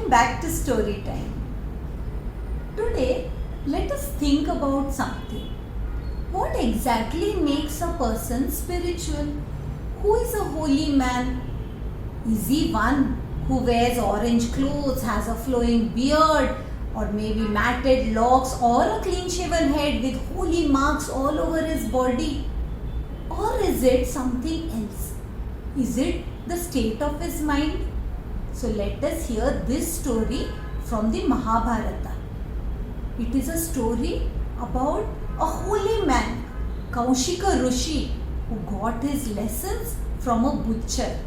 back to story time. Today, let us think about something. What exactly makes a person spiritual? Who is a holy man? Is he one who wears orange clothes, has a flowing beard, or maybe matted locks, or a clean shaven head with holy marks all over his body? Or is it something else? Is it the state of his mind? So let us hear this story from the Mahabharata. It is a story about a holy man, Kaushika Rishi, who got his lessons from a butcher.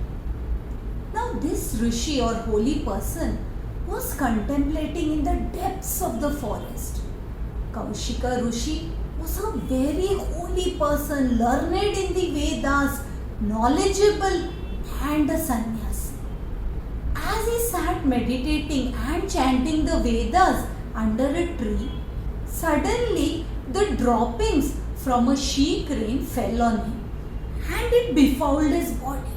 Now this Rishi or holy person was contemplating in the depths of the forest. Kaushika Rishi was a very holy person, learned in the Vedas, knowledgeable, and a sannyasi. As he sat meditating and chanting the Vedas under a tree, suddenly the droppings from a she crane fell on him and it befouled his body.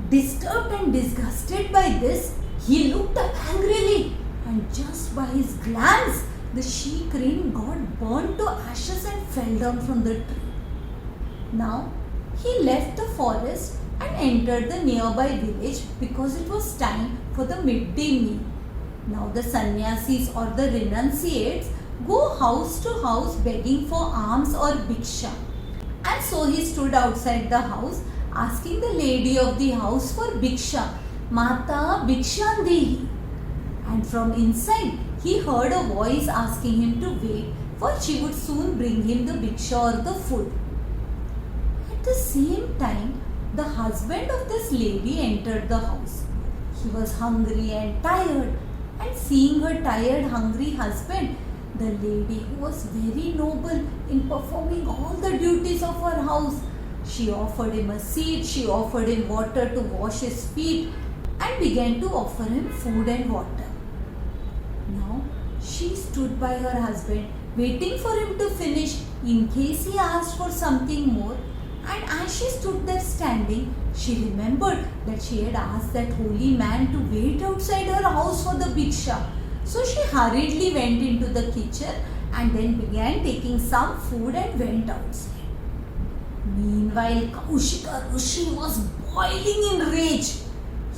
Disturbed and disgusted by this, he looked up angrily, and just by his glance, the she crane got burnt to ashes and fell down from the tree. Now, he left the forest and entered the nearby village because it was time for the midday meal. Now the sannyasis or the renunciates go house to house begging for alms or bhiksha. And so he stood outside the house asking the lady of the house for bhiksha. Mata bhiksha dehi. And from inside he heard a voice asking him to wait, for she would soon bring him the bhiksha or the food. At the same time, the husband of this lady entered the house. He was hungry and tired, and seeing her tired, hungry husband, the lady, who was very noble in performing all the duties of her house, she offered him a seat, she offered him water to wash his feet, and began to offer him food and water. Now, she stood by her husband, waiting for him to finish in case he asked for something more. And as she stood there standing, she remembered that she had asked that holy man to wait outside her house for the bhiksha. So she hurriedly went into the kitchen and then began taking some food and went outside. Meanwhile, Kaushika Rishi was boiling in rage.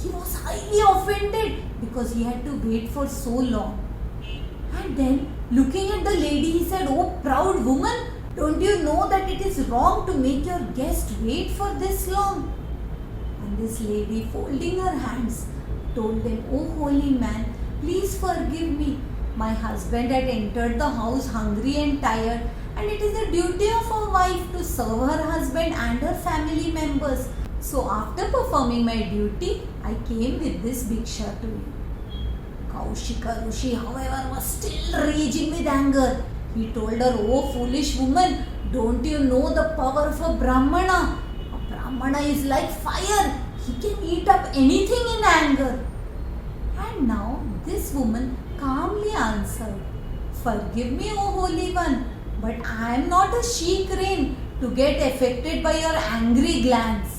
He was highly offended because he had to wait for so long. And then, looking at the lady, he said, "Oh, proud woman, don't you know that it is wrong to make your guest wait for this long?" And this lady, folding her hands, told him, "Oh holy man, please forgive me. My husband had entered the house hungry and tired, and it is the duty of a wife to serve her husband and her family members. So after performing my duty, I came with this bhiksha to you." Kaushika Rishi, however, was still raging with anger. He told her, "Oh foolish woman, don't you know the power of a Brahmana? A Brahmana is like fire. He can eat up anything in anger." And now this woman calmly answered, "Forgive me, O Holy One, but I am not a she crane to get affected by your angry glance."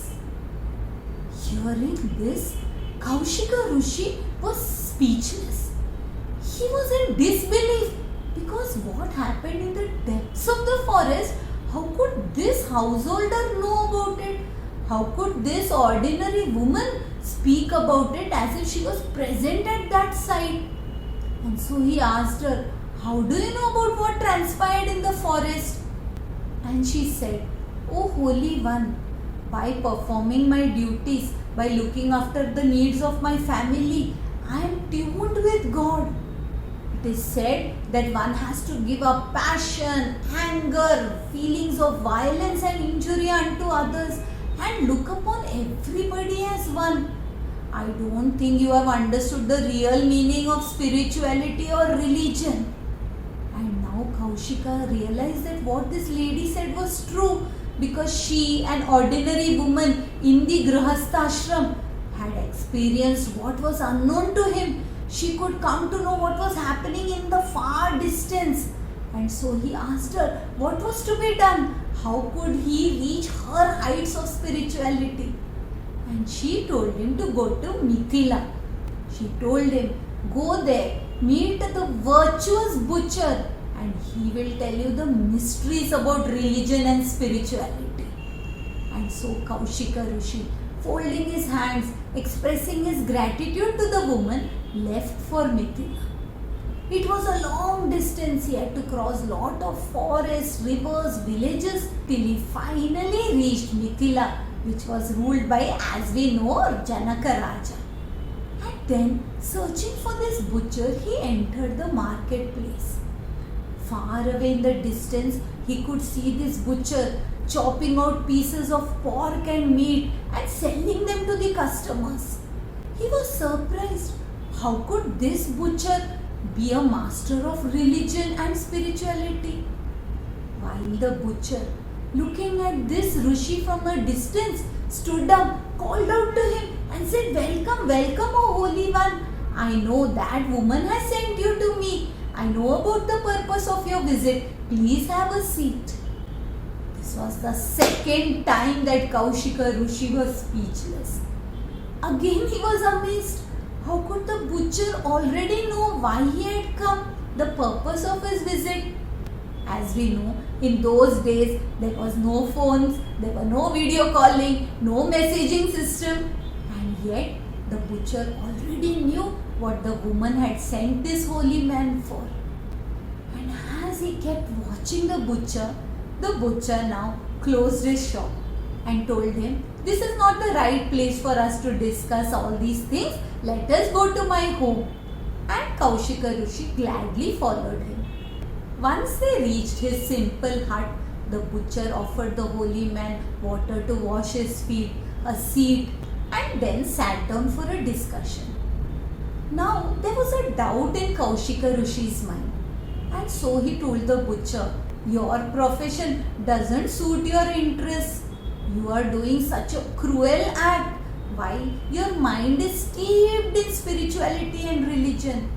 Hearing this, Kaushika Rishi was speechless. He was in disbelief. Because what happened in the depths of the forest, how could this householder know about it? How could this ordinary woman speak about it as if she was present at that site? And so he asked her, "How do you know about what transpired in the forest?" And she said, "Oh Holy One, by performing my duties, by looking after the needs of my family, I am tuned with God. It is said that one has to give up passion, anger, feelings of violence and injury unto others, and look upon everybody as one. I don't think you have understood the real meaning of spirituality or religion." And now Kaushika realized that what this lady said was true, because she, an ordinary woman in the Grihastha ashram, had experienced what was unknown to him. She could come to know what was happening in the far distance. And so he asked her what was to be done. How could he reach her heights of spirituality? And she told him to go to Mithila. She told him Go there, meet the virtuous butcher, and he will tell you the mysteries about religion and spirituality. And so Kaushika Rishi, folding his hands, expressing his gratitude to the woman, left for Mithila. It was a long distance. He had to cross lot of forests, rivers, villages till he finally reached Mithila, which was ruled by, as we know, Janaka Raja. And then, searching for this butcher, he entered the marketplace. Far away in the distance, he could see this butcher chopping out pieces of pork and meat and selling them to the customers. He was surprised. How could this butcher be a master of religion and spirituality? While the butcher, looking at this Rishi from a distance, stood up, called out to him and said, "Welcome, welcome, O Holy One. I know that woman has sent you to me. I know about the purpose of your visit. Please have a seat." This was the second time that Kaushika Rishi was speechless. Again he was amazed. How could the butcher already know why he had come, the purpose of his visit? As we know, in those days there was no phones, there were no video calling, no messaging system, and yet the butcher already knew what the woman had sent this holy man for. And as he kept watching the butcher now closed his shop and told him, "This is not the right place for us to discuss all these things. Let us go to my home." And Kaushika Rishi gladly followed him. Once they reached his simple hut, the butcher offered the holy man water to wash his feet, a seat, and then sat down for a discussion. Now there was a doubt in Kaushika Rishi's mind, and so he told the butcher, "Your profession doesn't suit your interests. You are doing such a cruel act while your mind is steeped in spirituality and religion."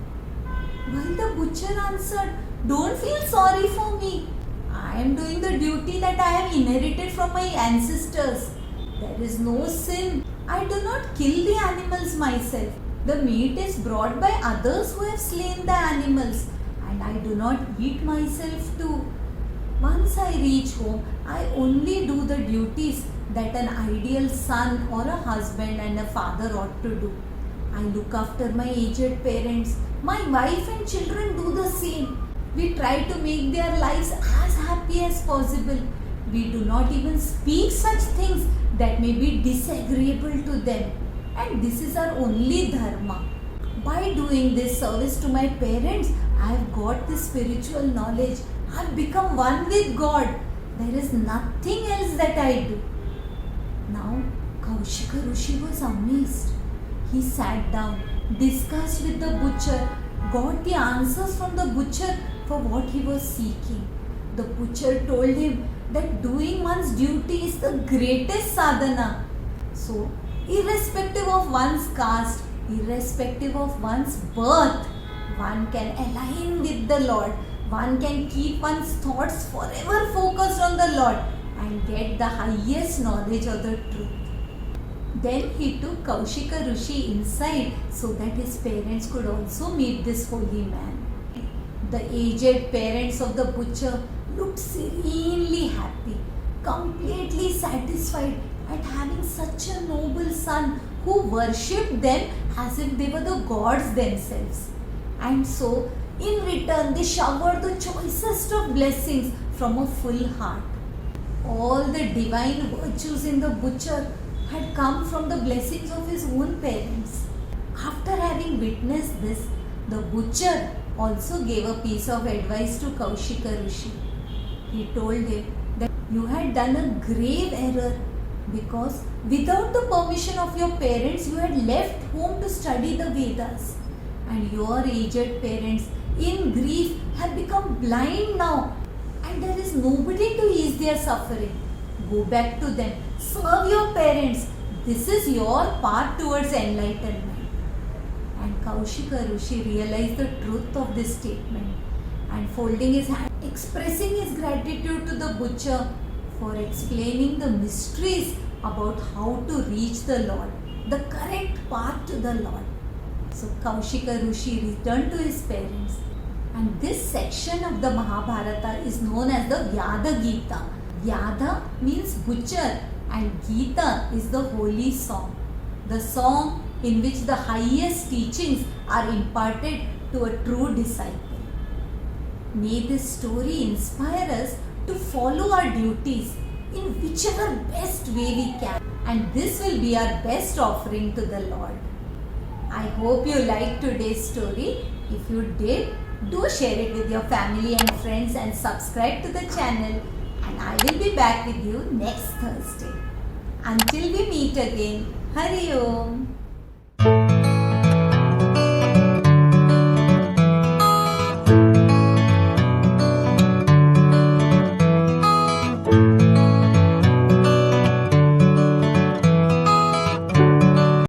While the butcher answered, "Don't feel sorry for me. I am doing the duty that I have inherited from my ancestors. There is no sin. I do not kill the animals myself. The meat is brought by others who have slain the animals, and I do not eat myself too. Once I reach home, I only do the duties that an ideal son or a husband and a father ought to do. I look after my aged parents. My wife and children do the same. We try to make their lives as happy as possible. We do not even speak such things that may be disagreeable to them. And this is our only dharma. By doing this service to my parents, I have got this spiritual knowledge. I have become one with God. There is nothing else that I do." Now Kaushika Rishi was amazed. He sat down, discussed with the butcher, got the answers from the butcher for what he was seeking. The butcher told him that doing one's duty is the greatest sadhana. So, irrespective of one's caste, irrespective of one's birth, one can align with the Lord. One can keep one's thoughts forever focused on the Lord and get the highest knowledge of the truth. Then he took Kaushika Rishi inside so that his parents could also meet this holy man. The aged parents of the butcher looked serenely happy, completely satisfied at having such a noble son who worshipped them as if they were the gods themselves. And so, in return, they showered the choicest of blessings from a full heart. All the divine virtues in the butcher had come from the blessings of his own parents. After having witnessed this, the butcher also gave a piece of advice to Kaushika Rishi. He told him that you had done a grave error because without the permission of your parents, you had left home to study the Vedas. And your aged parents, in grief, have become blind now, and there is nobody to ease their suffering. Go back to them, serve your parents. This is your path towards enlightenment. And Kaushika Rishi realized the truth of this statement, and folding his hand, expressing his gratitude to the butcher for explaining the mysteries about how to reach the Lord, the correct path to the Lord. So Kaushika Rishi returned to his parents, and this section of the Mahabharata is known as the Vyada Gita. Vyada means butcher and Gita is the holy song. The song in which the highest teachings are imparted to a true disciple. May this story inspire us to follow our duties in whichever best way we can, and this will be our best offering to the Lord. I hope you liked today's story. If you did, do share it with your family and friends and subscribe to the channel, and I will be back with you next Thursday. Until we meet again, Hari Om.